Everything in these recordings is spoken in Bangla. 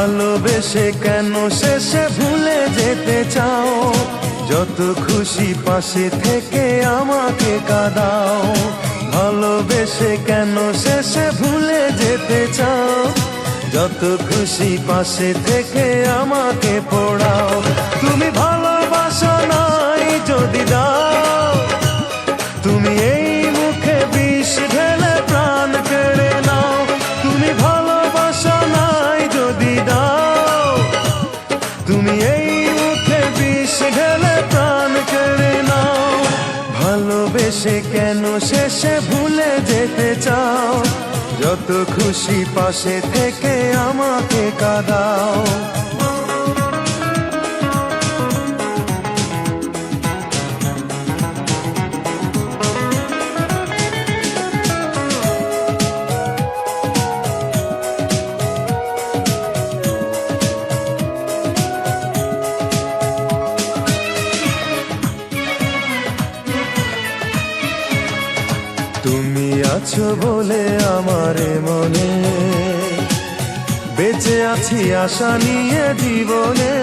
ভালোবেসে কেন শেষে ভুলে যেতে চাও? যত খুশি পাশে থেকে আমাকে কাঁদাও। ভালোবেসে কেন শেষে ভুলে যেতে চাও? যত খুশি পাশে থেকে আমাকে পোড়াও। তুমি ভালোবাসা নাই যদি দাও, তুমি এই মুখে বিষ ঢেলে প্রাণ কেড়ে নাও। তুমি ভালোবাসা নাই যদি দাও, তুমি এই মুখে বিষ ঢেলে প্রাণ কেড়ে নাও। ভালোবেসে কেন শেষে ভুলে যেতে চাও? যত খুশি পাশে থেকে আমাকে কাঁদাও। তুমি আছো বলে আমার মনে বেঁচে আছি আশা নিয়ে জীবনে।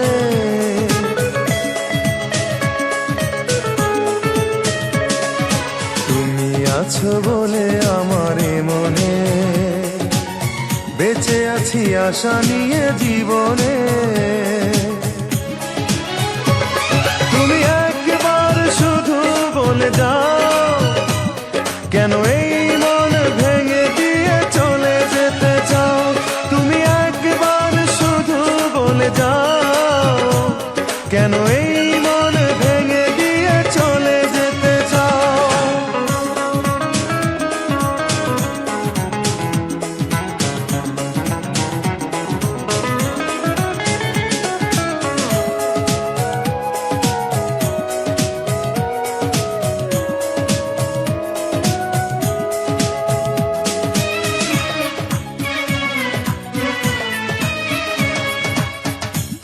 তুমি আছো বলে আমার মনে বেঁচে আছি আশা নিয়ে জীবনে। তুমি একবার শুধু বলে যাও, কেন এই মন ভেঙে দিয়ে চলে যেতে চাও? তুমি একবার শুধু বলে যাও, কেন এই মন ভেঙে দিয়ে চলে যেতে চাও?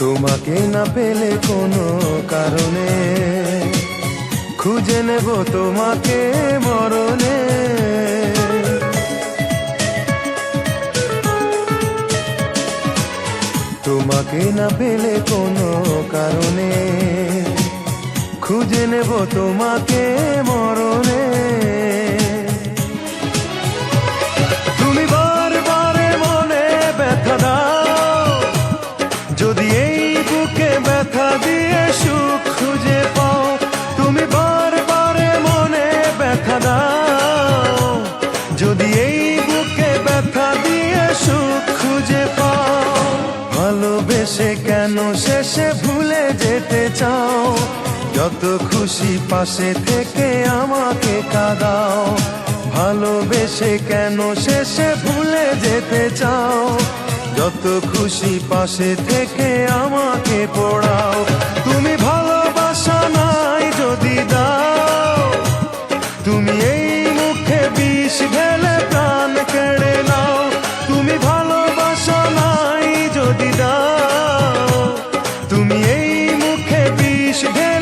তোমাকে না পেলে কোনো কারণে খুঁজে নেব তোমাকে মরণে। তোমাকে না পেলে কোনো কারণে খুঁজে নেব তোমাকে মরণে। তুমি বারবার মনে ব্যথা দাও, যদি এই বুকে ব্যথা দিয়ে সুখ খুঁজে পাও। তুমি বারবার মনে ব্যথা দাও, যদি এই বুকে ব্যথা দিয়ে সুখ খুঁজে পাও। ভালোবেসে কেন শেষে ভুলে যেতে চাও? যত খুশি পাশে থেকে আমাকে কাঁদাও। ভালোবেসে কেন শেষে ভুলে যেতে চাও? যত খুশি পাশে থেকে আমাকে পোড়াও। তুমি ভালোবাসা নাই যদি দাও, তুমি এই মুখে বিষ ঢেলে প্রাণ কেড়ে নাও। তুমি ভালোবাসা নাই যদি দাও, তুমি এই মুখে বিষ ঢেলে